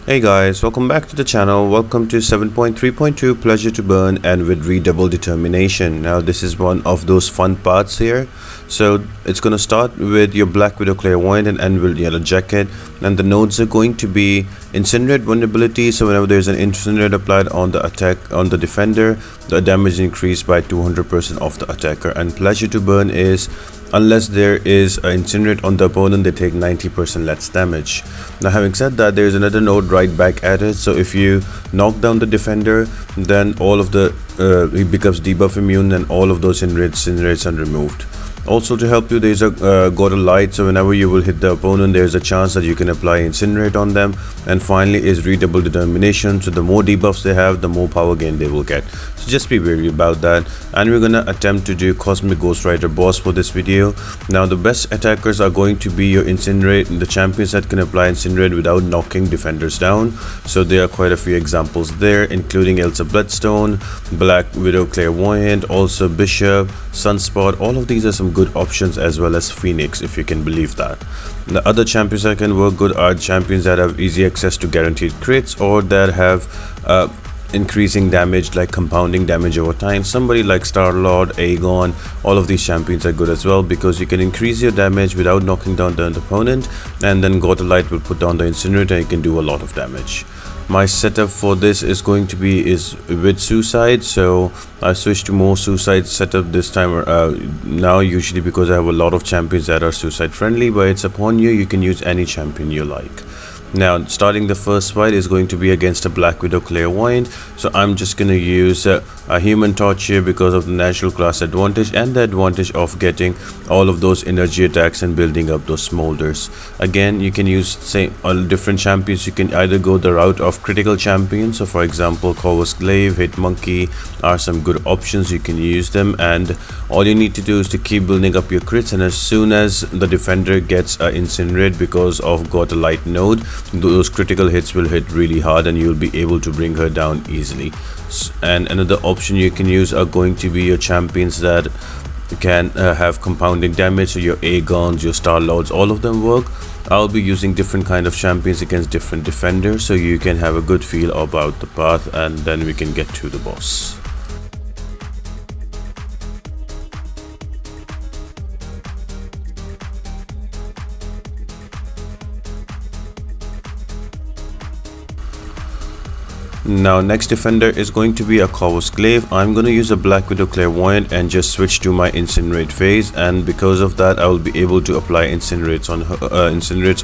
Hey guys, welcome back to the channel. Welcome to 7.3.2 Pleasure to Burn and with Redoubled Determination. Now this is one of those fun parts here. So it's going to start with your Black Widow Clairvoyant and Anvil Yellow Jacket, and the nodes are going to be Incinerate Vulnerability. So whenever there's an Incinerate applied on the attack on the defender, the damage is increased by 200% of the attacker. And Pleasure to Burn is unless there is an Incinerate on the opponent, they take 90% less damage. Now having said that, there is another node right back at it. So if you knock down the defender, then all of the he becomes debuff immune and all of those incinerates are removed. Also to help you, there's a got a light, so whenever you will hit the opponent, there's a chance that you can apply incinerate on them. And finally is Redoubled Determination, so the more debuffs they have, the more power gain they will get. So just be wary about that. And we're gonna attempt to do Cosmic Ghost Rider boss for this video. Now the best attackers are going to be your incinerate, the champions that can apply incinerate without knocking defenders down. So there are quite a few examples there, including Elsa Bloodstone, Black Widow Clairvoyant, also Bishop, Sunspot. All of these are some good options, as well as Phoenix, if you can believe that. The other champions that can work good are champions that have easy access to guaranteed crits, or that have increasing damage, like compounding damage over time. Somebody like Star-Lord, Aegon, all of these champions are good as well, because you can increase your damage without knocking down the opponent, and then God of Light will put down the incinerator and you can do a lot of damage. My setup for this is going to be with suicide, so I switched to more suicide setup this time now, usually because I have a lot of champions that are suicide friendly, but it's upon you. You can use any champion you like. Now starting the first fight is going to be against a Black Widow Clairvoyant, so I'm just going to use a Human Torch here because of the natural class advantage and the advantage of getting all of those energy attacks and building up those smolders. Again, you can use different champions. You can either go the route of critical champions, so for example Corvus Glaive, Hit Monkey are some good options. You can use them, and all you need to do is to keep building up your crits, and as soon as the defender gets incinerate because of God of Light node, those critical hits will hit really hard and you'll be able to bring her down easily. And another option you can use are going to be your champions that can have compounding damage, so your Aegons, your Star-Lords, all of them work. I'll be using different kind of champions against different defenders, so you can have a good feel about the path, and then we can get to the boss. Now next defender is going to be a Corvus Glaive. I'm going to use a Black Widow Clairvoyant and just switch to my incinerate phase, and because of that I will be able to apply incinerates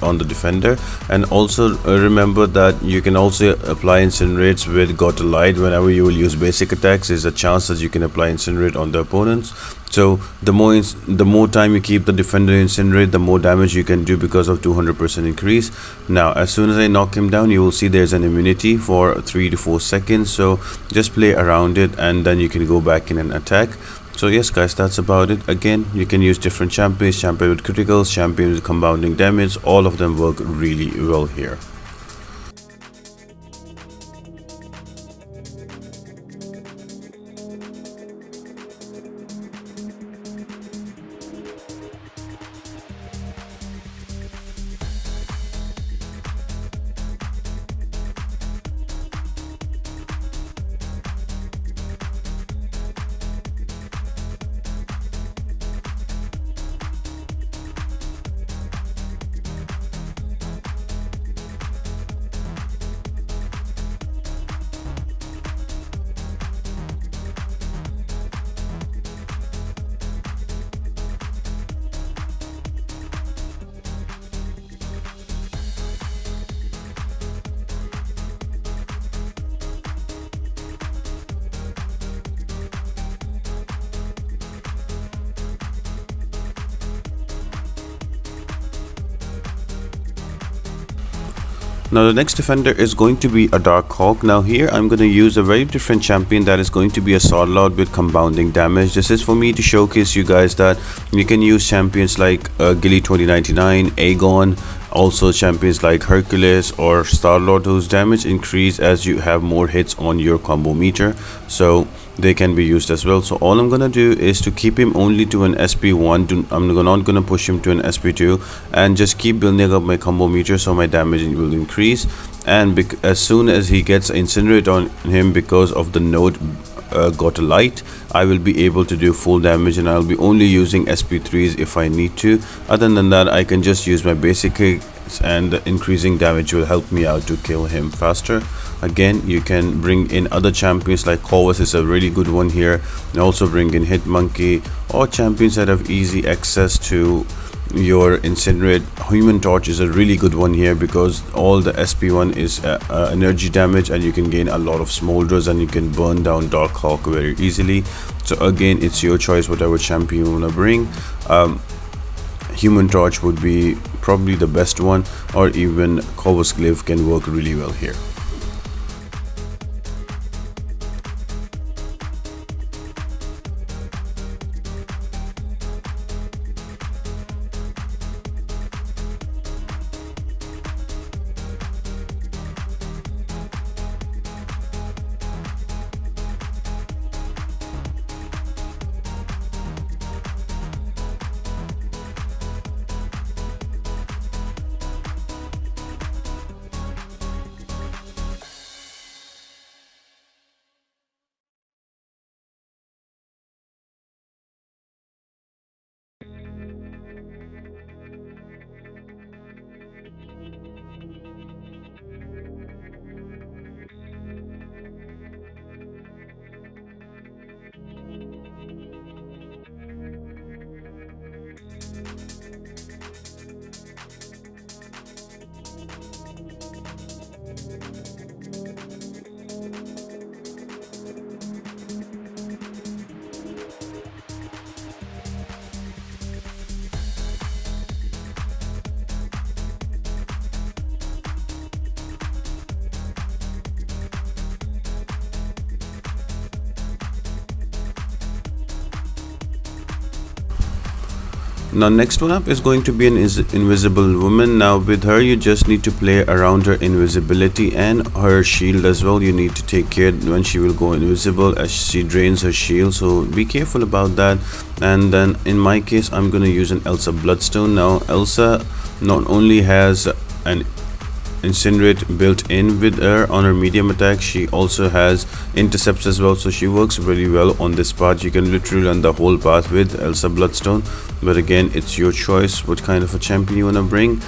on the defender. And also remember that you can also apply incinerates with God of Light. Whenever you will use basic attacks, there's a chance that you can apply incinerate on the opponents. So the more time you keep the defender incinerate, the more damage you can do because of 200% increase. Now as soon as I knock him down, you will see there's an immunity for 3 to 4 seconds, so just play around it and then you can go back in and attack. So yes guys, that's about it. Again, you can use different champions, champion with criticals, champion with compounding damage. All of them work really well here. Now the next defender is going to be a Darkhawk. Now here I'm going to use a very different champion that is going to be a Sword with compounding damage. This is for me to showcase you guys that you can use champions like Gilly 2099, Aegon, also champions like Hercules or Star-Lord, whose damage increase as you have more hits on your combo meter. So they can be used as well. So all I'm gonna do is to keep him only to an SP1. I'm not gonna push him to an SP2, and just keep building up my combo meter so my damage will increase. And as soon as he gets incinerate on him, because of the node got a light, I will be able to do full damage, and I'll be only using SP3s if I need to. Other than that, I can just use my basic hits, and increasing damage will help me out to kill him faster. Again, you can bring in other champions like Corvus is a really good one here, and also bring in Hitmonkey or champions that have easy access to your incinerate. Human torch is a really good one here because all the SP1 is energy damage, and you can gain a lot of smolders, and you can burn down Darkhawk very easily. So again, it's your choice whatever champion you want to bring. Human torch would be probably the best one, or even Corvus Glaive can work really well here. Now next one up is going to be an invisible woman. Now with her you just need to play around her invisibility and her shield as well. You need to take care when she will go invisible, as she drains her shield, so be careful about that. And then in my case, I'm gonna use an Elsa Bloodstone. Now Elsa not only has an incinerate built in with her on her medium attack, she also has intercepts as well, so she works really well on this part. You can literally run the whole path with Elsa Bloodstone, but again, it's your choice what kind of a champion you want to bring.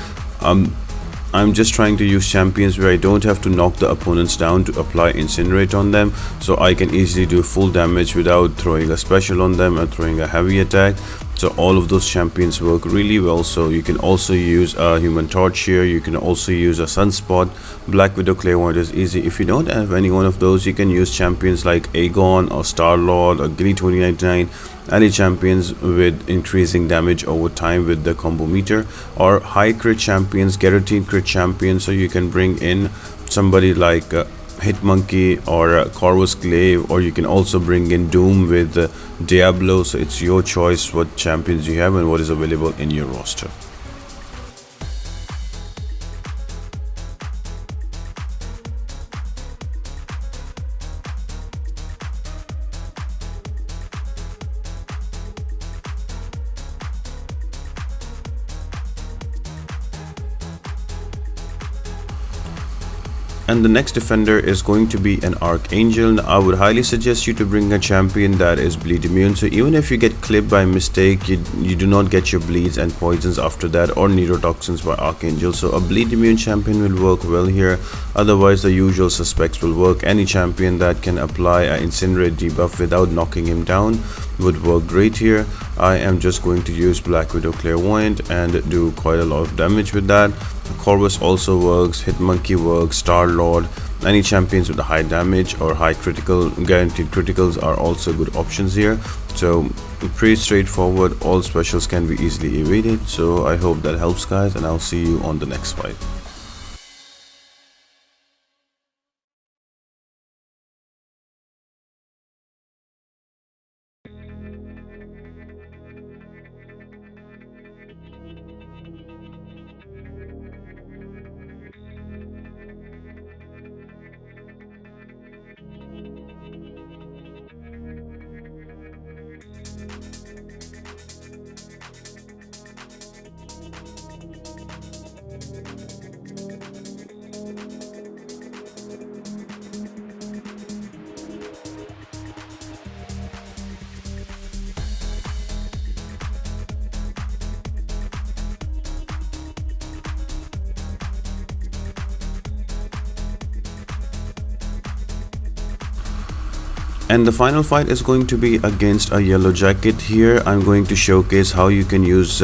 I'm just trying to use champions where I don't have to knock the opponents down to apply incinerate on them, so I can easily do full damage without throwing a special on them and throwing a heavy attack. So all of those champions work really well. So you can also use a human torch here, you can also use a sunspot. Black Widow Clairvoyant is easy. If you don't have any one of those, you can use champions like Aegon or Star Lord or Gilly 2099, any champions with increasing damage over time with the combo meter, or high crit champions, guaranteed crit champions. So you can bring in somebody like Hitmonkey or Corvus Glaive, or you can also bring in Doom with Diablo. So it's your choice what champions you have and what is available in your roster. And the next defender is going to be an Archangel. Now, I would highly suggest you to bring a champion that is bleed immune, so even if you get clipped by mistake, you do not get your bleeds and poisons after that, or neurotoxins by Archangel. So a bleed immune champion will work well here. Otherwise the usual suspects will work. Any champion that can apply an incinerate debuff without knocking him down would work great here. I am just going to use Black Widow Clairvoyant and do quite a lot of damage with that. Corvus also works, Hitmonkey works, Star Lord. Any champions with a high damage or high critical, guaranteed criticals are also good options here. So pretty straightforward, all specials can be easily evaded. So I hope that helps guys, and I'll see you on the next fight. And the final fight is going to be against a yellow jacket. Here I'm going to showcase how you can use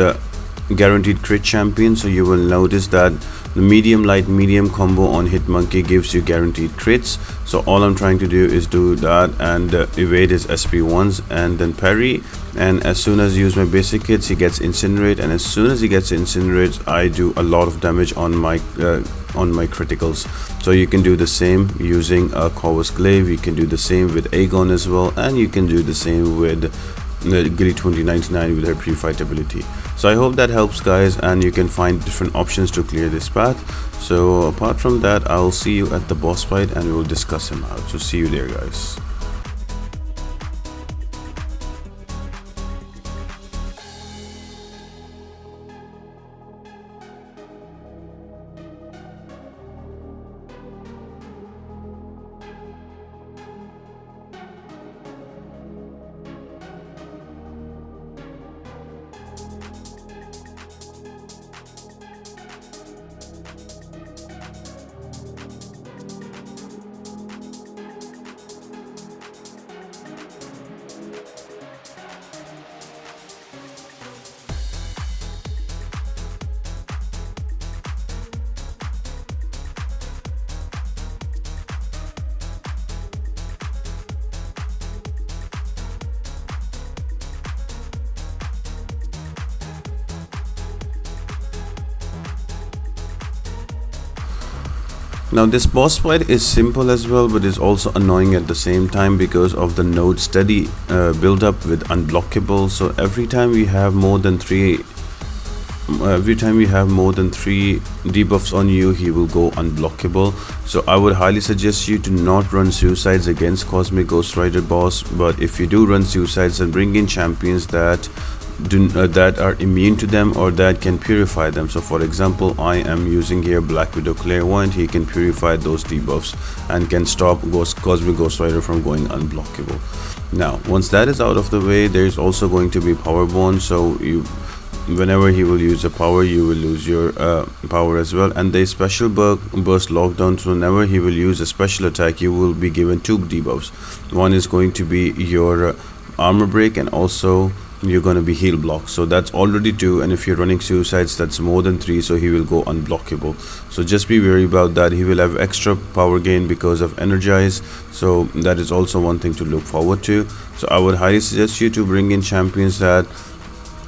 guaranteed crit champion. So you will notice that the medium light medium combo on Hitmonkey gives you guaranteed crits. So all I'm trying to do is do that and evade his SP1s and then parry, and as soon as I use my basic hits he gets incinerate, and as soon as he gets incinerate I do a lot of damage on my criticals. So you can do the same using a Corvus Glaive, you can do the same with Aegon as well, and you can do the same with Gilly 2099 with her pre-fight ability. So I hope that helps guys, and you can find different options to clear this path. So apart from that, I'll see you at the boss fight and we will discuss him out. So see you there guys. Now this boss fight is simple as well, but is also annoying at the same time because of the node steady build up with Unblockable. So every time we have more than three debuffs on you, he will go unblockable. So I would highly suggest you to not run suicides against Cosmic Ghost Rider boss, but if you do run suicides, then bring in champions that are immune to them or that can purify them. So for example, I am using here Black Widow Clairvoyant. He can purify those debuffs and can stop Cosmic Ghost Rider from going unblockable. Now once that is out of the way, there is also going to be Power Bond. So whenever he will use a power, you will lose your power as well. And the special burst lockdown, so whenever he will use a special attack, you will be given 2 debuffs. One is going to be your armor break, and also you're going to be heal block. So that's already 2, and if you're running suicides, that's more than 3, so he will go unblockable. So just be wary about that. He will have extra power gain because of energize, so that is also one thing to look forward to. So I would highly suggest you to bring in champions that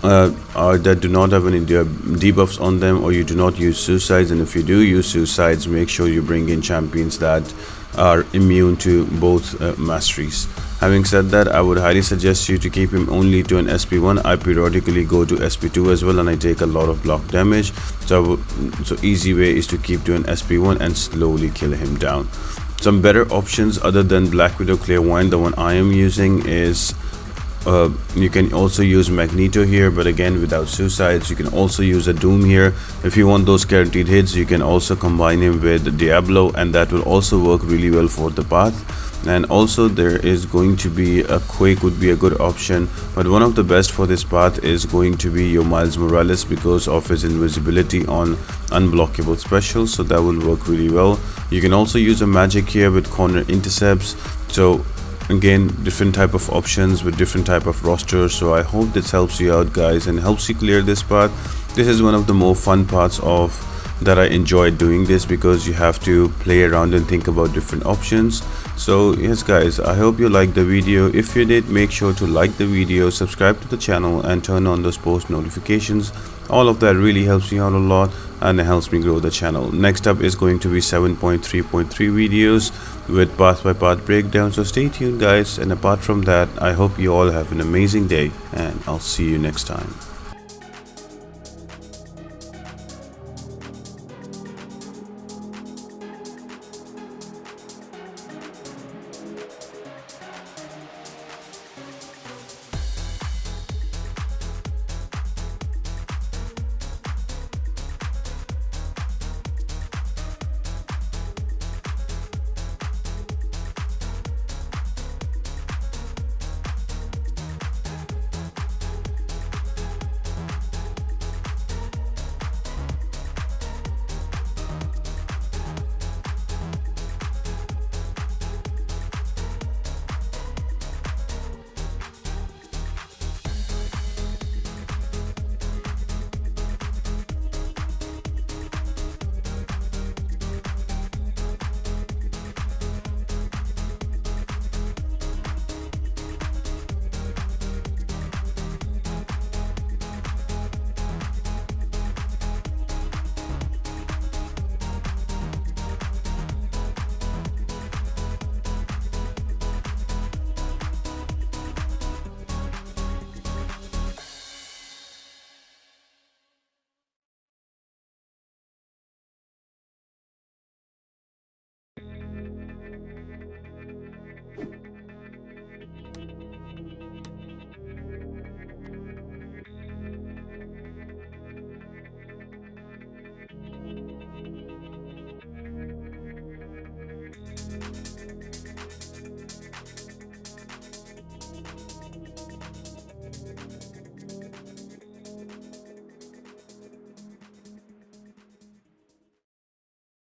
do not have any debuffs on them, or you do not use suicides. And if you do use suicides, make sure you bring in champions that are immune to both masteries. Having said that, I would highly suggest you to keep him only to an SP1. I periodically go to SP2 as well, and I take a lot of block damage. So easy way is to keep to an SP1 and slowly kill him down. Some better options other than Black Widow Clairvoyant, the one I am using is you can also use Magneto here, but again without suicides. You can also use a Doom here. If you want those guaranteed hits, you can also combine him with Diablo, and that will also work really well for the path. And also there is going to be a Quake would be a good option, but one of the best for this path is going to be your Miles Morales because of his invisibility on unblockable specials, so that will work really well. You can also use a magic here with corner intercepts. So again, different type of options with different type of rosters. So I hope this helps you out guys and helps you clear this path. This is one of the more fun parts of that I enjoy doing this, because you have to play around and think about different options. So yes guys, I hope you liked the video. If you did, make sure to like the video, subscribe to the channel, and turn on those post notifications. All of that really helps me out a lot and it helps me grow the channel. Next up is going to be 7.3.3 videos with path by path breakdown, so stay tuned guys. And apart from that, I hope you all have an amazing day, and I'll see you next time.